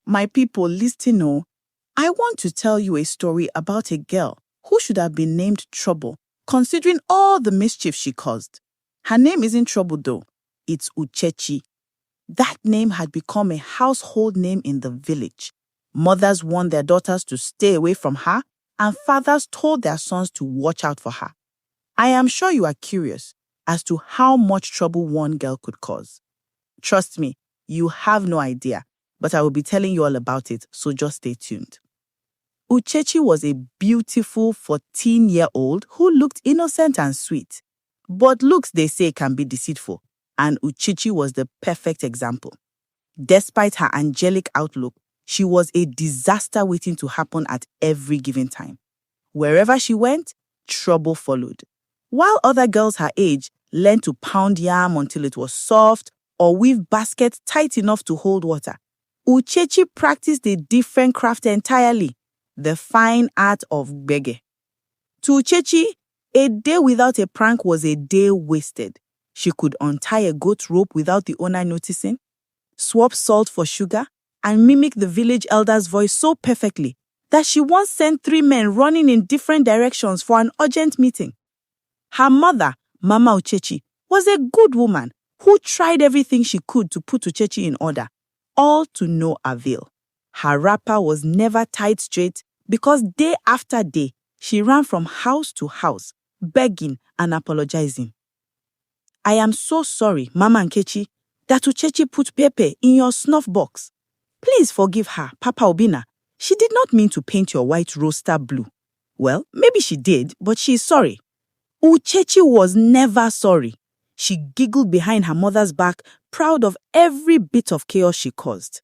My people, listen, oh. I want to tell you a story about a girl who should have been named Trouble, considering all the mischief she caused. Her name isn't Trouble, though. It's Uchechi. That name had become a household name in the village. Mothers warned their daughters to stay away from her, and fathers told their sons to watch out for her. I am sure you are curious as to how much trouble one girl could cause. Trust me, you have no idea, but I will be telling you all about it, so just stay tuned. Uchechi was a beautiful 14-year-old who looked innocent and sweet. But looks, they say, can be deceitful, and Uchechi was the perfect example. Despite her angelic outlook, she was a disaster waiting to happen at every given time. Wherever she went, trouble followed. While other girls her age learned to pound yam until it was soft or weave baskets tight enough to hold water, Uchechi practiced a different craft entirely, the fine art of gbege. To Uchechi, a day without a prank was a day wasted. She could untie a goat rope without the owner noticing, swap salt for sugar, and mimic the village elder's voice so perfectly that she once sent 3 men running in different directions for an urgent meeting. Her mother, Mama Uchechi, was a good woman who tried everything she could to put Uchechi in order, all to no avail. Her wrapper was never tied straight because day after day, she ran from house to house, begging and apologizing. I am so sorry, Mama Nkechi, that Uchechi put Pepe in your snuff box. Please forgive her, Papa Obina. She did not mean to paint your white roaster blue. Well, maybe she did, but she is sorry. Uchechi was never sorry. She giggled behind her mother's back, proud of every bit of chaos she caused.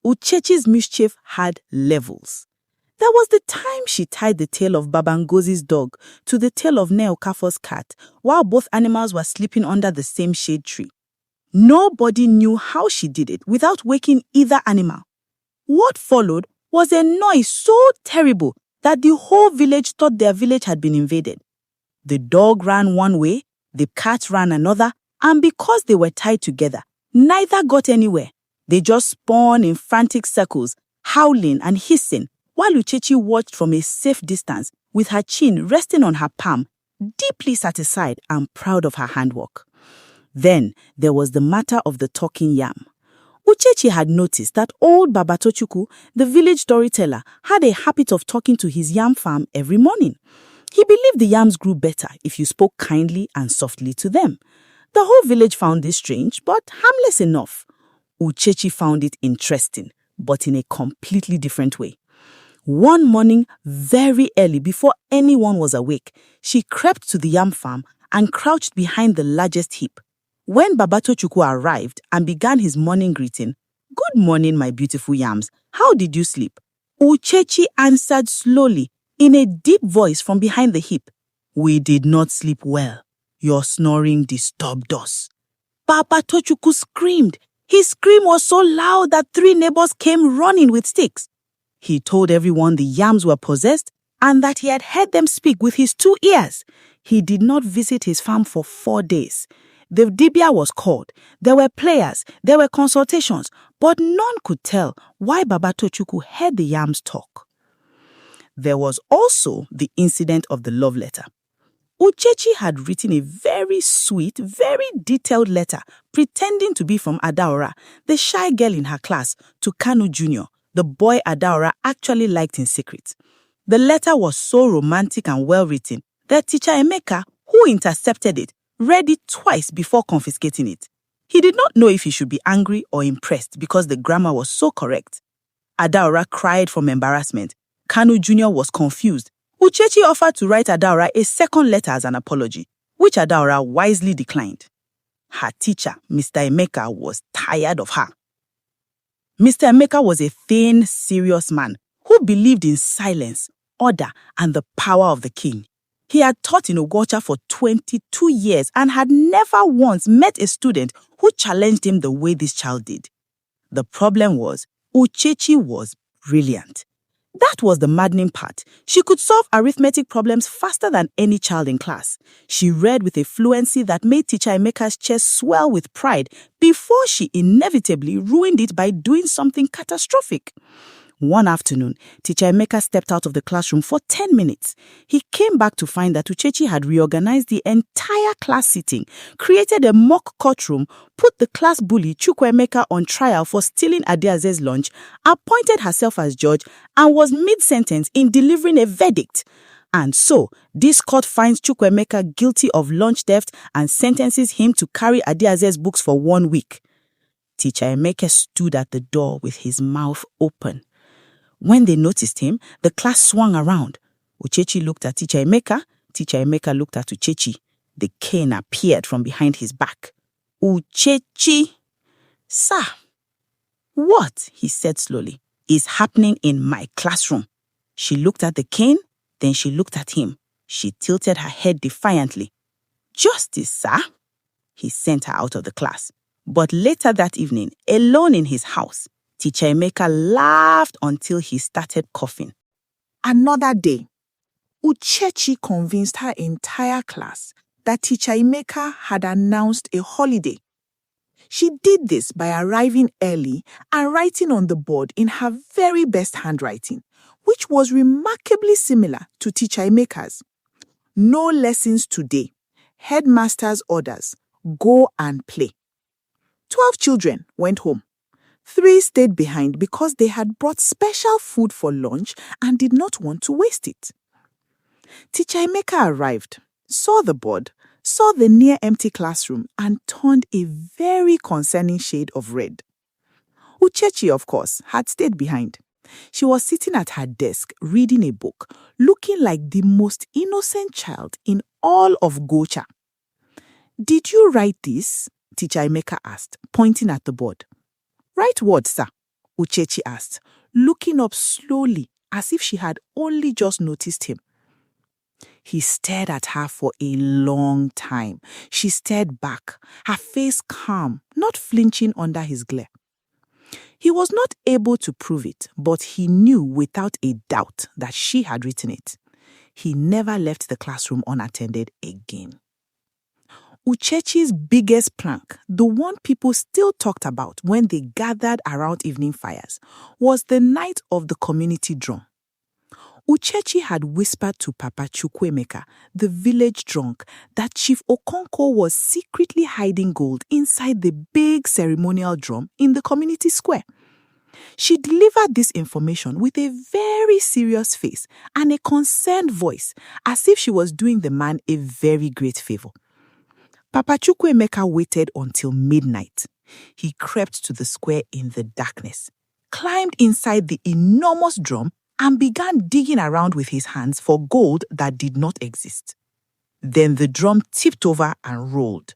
Uchechi's mischief had levels. There was the time she tied the tail of Babangozi's dog to the tail of Neokafo's cat while both animals were sleeping under the same shade tree. Nobody knew how she did it without waking either animal. What followed was a noise so terrible that the whole village thought their village had been invaded. The dog ran one way, the cat ran another, and because they were tied together, neither got anywhere. They just spun in frantic circles, howling and hissing, while Uchechi watched from a safe distance with her chin resting on her palm, deeply satisfied and proud of her handwork. Then there was the matter of the talking yam. Uchechi had noticed that old Baba Tochukwu, the village storyteller, had a habit of talking to his yam farm every morning. He believed the yams grew better if you spoke kindly and softly to them. The whole village found this strange, but harmless enough. Uchechi found it interesting, but in a completely different way. One morning, very early, before anyone was awake, she crept to the yam farm and crouched behind the largest heap. When Baba Tochukwu arrived and began his morning greeting, "Good morning, my beautiful yams. How did you sleep?" Uchechi answered slowly, in a deep voice from behind the heap, "We did not sleep well. Your snoring disturbed us." Baba Tochukwu screamed. His scream was so loud that 3 neighbors came running with sticks. He told everyone the yams were possessed and that he had heard them speak with his 2 ears. He did not visit his farm for 4 days. The dibia was called. There were prayers, there were consultations, but none could tell why Baba Tochukwu heard the yams talk. There was also the incident of the love letter. Uchechi had written a very sweet, very detailed letter pretending to be from Adaora, the shy girl in her class, to Kanu Jr., the boy Adaora actually liked in secret. The letter was so romantic and well-written that teacher Emeka, who intercepted it, read it twice before confiscating it. He did not know if he should be angry or impressed because the grammar was so correct. Adaora cried from embarrassment. Kanu Jr. was confused. Uchechi offered to write Adaora a second letter as an apology, which Adaora wisely declined. Her teacher, Mr. Emeka, was tired of her. Mr. Emeka was a thin, serious man who believed in silence, order, and the power of the king. He had taught in Uchechi for 22 years and had never once met a student who challenged him the way this child did. The problem was, Uchechi was brilliant. That was the maddening part. She could solve arithmetic problems faster than any child in class. She read with a fluency that made Teacher Emeka's chest swell with pride before she inevitably ruined it by doing something catastrophic. One afternoon, Teacher Emeka stepped out of the classroom for 10 minutes. He came back to find that Uchechi had reorganized the entire class seating, created a mock courtroom, put the class bully Chukwuemeka on trial for stealing Adiaze's lunch, appointed herself as judge, and was mid-sentence in delivering a verdict. And so, this court finds Chukwuemeka guilty of lunch theft and sentences him to carry Adiaze's books for 1 week. Teacher Emeka stood at the door with his mouth open. When they noticed him, the class swung around. Uchechi looked at Teacher Emeka looked at Uchechi. The cane appeared from behind his back. Uchechi! Sir! What, he said slowly, is happening in my classroom? She looked at the cane, then she looked at him. She tilted her head defiantly. Justice, sir! He sent her out of the class. But later that evening, alone in his house, Teacher Emeka laughed until he started coughing. Another day, Uchechi convinced her entire class that Teacher Emeka had announced a holiday. She did this by arriving early and writing on the board in her very best handwriting, which was remarkably similar to Teacher Emeka's. No lessons today. Headmaster's orders. Go and play. 12 children went home. 3 stayed behind because they had brought special food for lunch and did not want to waste it. Teacher Emeka arrived, saw the board, saw the near-empty classroom, and turned a very concerning shade of red. Uchechi, of course, had stayed behind. She was sitting at her desk reading a book, looking like the most innocent child in all of Gocha. Did you write this? Teacher Emeka asked, pointing at the board. Write what, sir? Uchechi asked, looking up slowly as if she had only just noticed him. He stared at her for a long time. She stared back, her face calm, not flinching under his glare. He was not able to prove it, but he knew without a doubt that she had written it. He never left the classroom unattended again. Uchechi's biggest prank, the one people still talked about when they gathered around evening fires, was the night of the community drum. Uchechi had whispered to Papa Chukwuemeka, the village drunk, that Chief Okonkwo was secretly hiding gold inside the big ceremonial drum in the community square. She delivered this information with a very serious face and a concerned voice, as if she was doing the man a very great favor. Papa Chukwuemeka waited until midnight. He crept to the square in the darkness, climbed inside the enormous drum, and began digging around with his hands for gold that did not exist. Then the drum tipped over and rolled.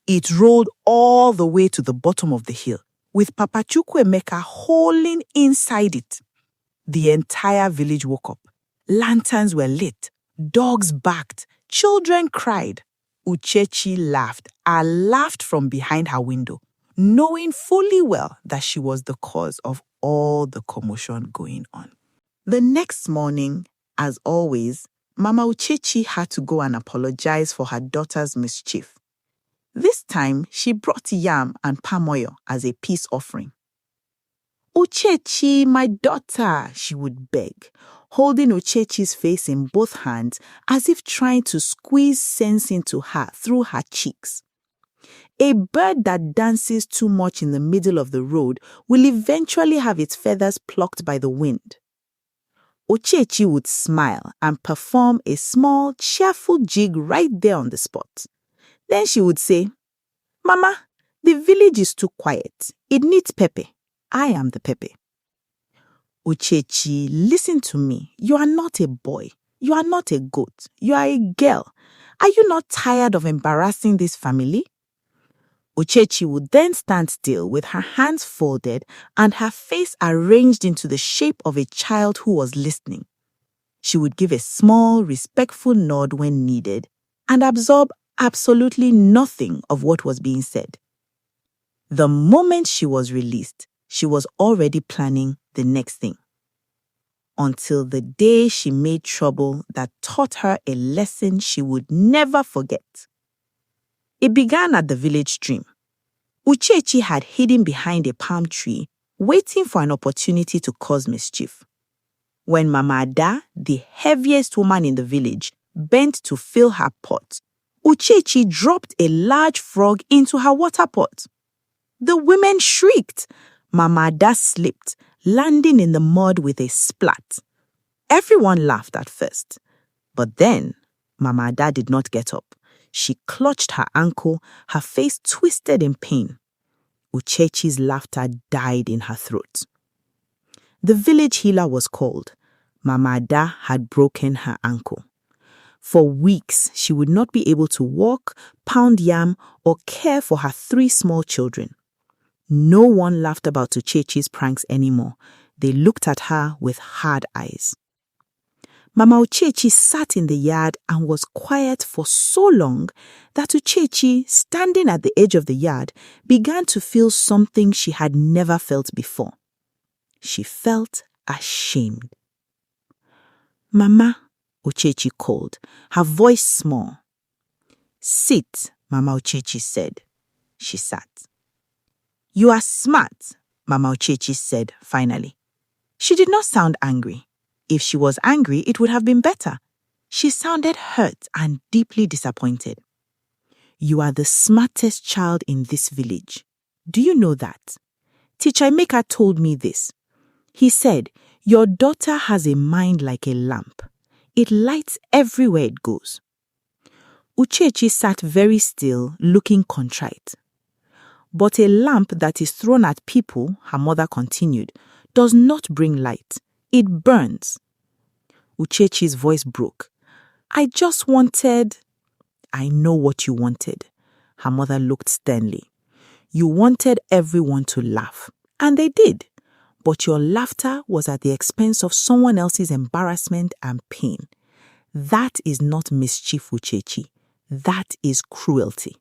It rolled all the way to the bottom of the hill, with Papa Chukwuemeka hauling inside it. The entire village woke up. Lanterns were lit, dogs barked, children cried. Uchechi laughed and laughed from behind her window, knowing fully well that she was the cause of all the commotion going on. The next morning, as always, Mama Uchechi had to go and apologize for her daughter's mischief. This time, she brought yam and palm oil as a peace offering. Uchechi, my daughter, she would beg, holding Uchechi's face in both hands as if trying to squeeze sense into her through her cheeks. A bird that dances too much in the middle of the road will eventually have its feathers plucked by the wind. Uchechi would smile and perform a small, cheerful jig right there on the spot. Then she would say, Mama, the village is too quiet. It needs Pepe. I am the Pepe. Uchechi, listen to me. You are not a boy. You are not a goat. You are a girl. Are you not tired of embarrassing this family? Uchechi would then stand still with her hands folded and her face arranged into the shape of a child who was listening. She would give a small, respectful nod when needed and absorb absolutely nothing of what was being said. The moment she was released, she was already planning the next thing. until the day she made trouble that taught her a lesson she would never forget. It began at the village stream. Uchechi had hidden behind a palm tree, waiting for an opportunity to cause mischief. When Mama Ada, the heaviest woman in the village, bent to fill her pot, Uchechi dropped a large frog into her water pot. The women shrieked. Mama Ada slipped, landing in the mud with a splat. Everyone laughed at first. But then, Mama Ada did not get up. She clutched her ankle, her face twisted in pain. Uchechi's laughter died in her throat. The village healer was called. Mama Ada had broken her ankle. For weeks, she would not be able to walk, pound yam, or care for her 3 small children. No one laughed about Uchechi's pranks anymore. They looked at her with hard eyes. Mama Uchechi sat in the yard and was quiet for so long that Uchechi, standing at the edge of the yard, began to feel something she had never felt before. She felt ashamed. "Mama," Uchechi called, her voice small. "Sit," Mama Uchechi said. She sat. "You are smart," Mama Uchechi said finally. She did not sound angry. If she was angry, it would have been better. She sounded hurt and deeply disappointed. "You are the smartest child in this village. Do you know that? Teacher Emeka told me this. He said, your daughter has a mind like a lamp. It lights everywhere it goes." Uchechi sat very still, looking contrite. "But a lamp that is thrown at people," her mother continued, "does not bring light. It burns." Uchechi's voice broke. "I just wanted—" "I know what you wanted." Her mother looked sternly. "You wanted everyone to laugh, and they did. But your laughter was at the expense of someone else's embarrassment and pain. That is not mischief, Uchechi. That is cruelty."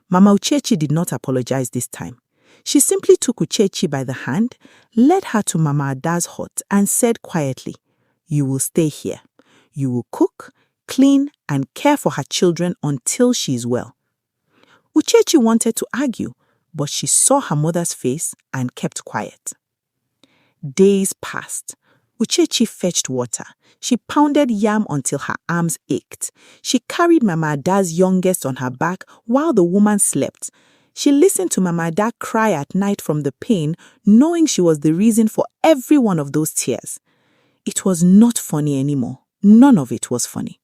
Mama Uchechi did not apologize this time. She simply took Uchechi by the hand, led her to Mama Ada's hut, and said quietly, "You will stay here. You will cook, clean, and care for her children until she is well." Uchechi wanted to argue, but she saw her mother's face and kept quiet. Days passed. Uchechi fetched water. She pounded yam until her arms ached. She carried Mama Ada's youngest on her back while the woman slept. She listened to Mama Ada cry at night from the pain, knowing she was the reason for every one of those tears. It was not funny anymore. None of it was funny.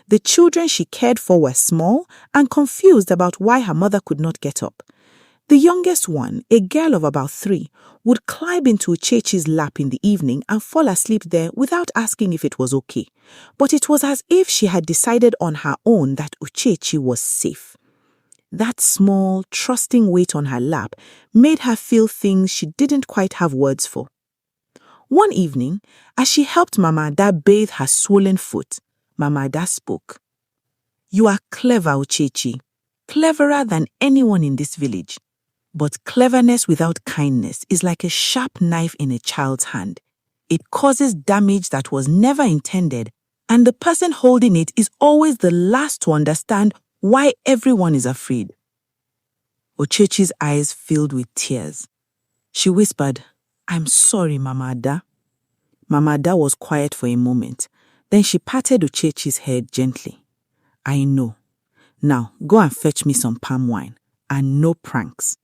The children she cared for were small and confused about why her mother could not get up. The youngest one, a girl of about 3, would climb into Uchechi's lap in the evening and fall asleep there without asking if it was okay. But it was as if she had decided on her own that Uchechi was safe. That small, trusting weight on her lap made her feel things she didn't quite have words for. One evening, as she helped Mama Ada bathe her swollen foot, Mama Ada spoke. "You are clever, Uchechi, cleverer than anyone in this village. But cleverness without kindness is like a sharp knife in a child's hand. It causes damage that was never intended, and the person holding it is always the last to understand why everyone is afraid." Uchechi's eyes filled with tears. She whispered, "I'm sorry, Mama Ada." Mama Ada was quiet for a moment. Then she patted Uchechi's head gently. "I know. Now go and fetch me some palm wine, and no pranks."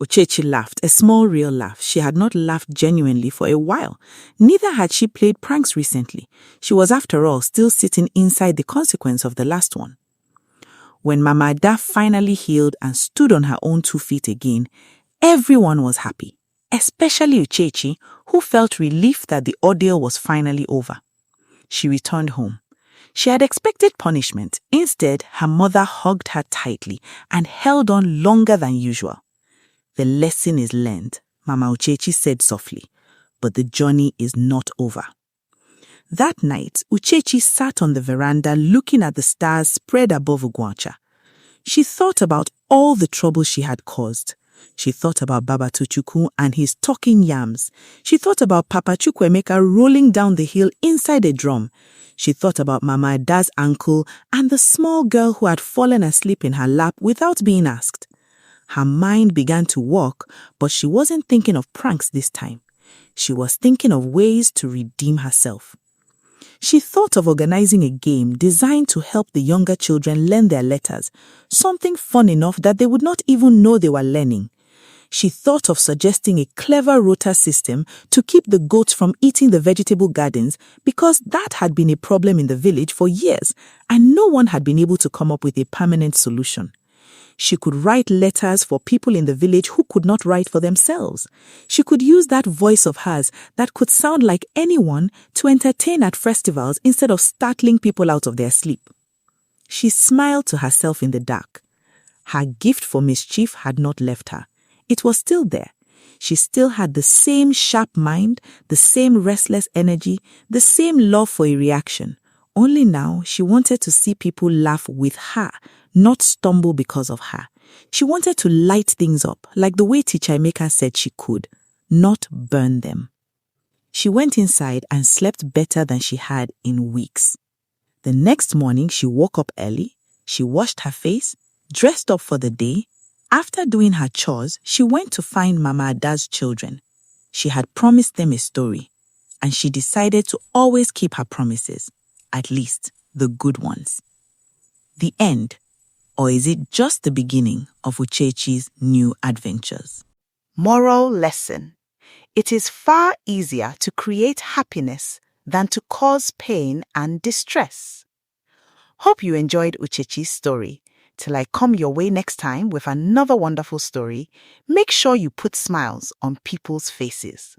Uchechi laughed, a small real laugh. She had not laughed genuinely for a while. Neither had she played pranks recently. She was, after all, still sitting inside the consequence of the last one. When Mama Ada finally healed and stood on her own 2 feet again, everyone was happy, especially Uchechi, who felt relief that the ordeal was finally over. She returned home. She had expected punishment. Instead, her mother hugged her tightly and held on longer than usual. "The lesson is learned," Mama Uchechi said softly, "but the journey is not over." That night, Uchechi sat on the veranda looking at the stars spread above Ugwacha. She thought about all the trouble she had caused. She thought about Baba Tuchuku and his talking yams. She thought about Papa Chukwemeka rolling down the hill inside a drum. She thought about Mama Ada's uncle and the small girl who had fallen asleep in her lap without being asked. Her mind began to walk, but she wasn't thinking of pranks this time. She was thinking of ways to redeem herself. She thought of organizing a game designed to help the younger children learn their letters, something fun enough that they would not even know they were learning. She thought of suggesting a clever rota system to keep the goats from eating the vegetable gardens because that had been a problem in the village for years and no one had been able to come up with a permanent solution. She could write letters for people in the village who could not write for themselves. She could use that voice of hers that could sound like anyone to entertain at festivals instead of startling people out of their sleep. She smiled to herself in the dark. Her gift for mischief had not left her. It was still there. She still had the same sharp mind, the same restless energy, the same love for a reaction. Only now she wanted to see people laugh with her, not stumble because of her. She wanted to light things up, like the way Teacher Emeka said she could, not burn them. She went inside and slept better than she had in weeks. The next morning she woke up early, she washed her face, dressed up for the day. After doing her chores, she went to find Mama Ada's children. She had promised them a story, and she decided to always keep her promises, at least the good ones. The end, or is it just the beginning of Uchechi's new adventures? Moral lesson. It is far easier to create happiness than to cause pain and distress. Hope you enjoyed Uchechi's story. Till I come your way next time with another wonderful story, make sure you put smiles on people's faces.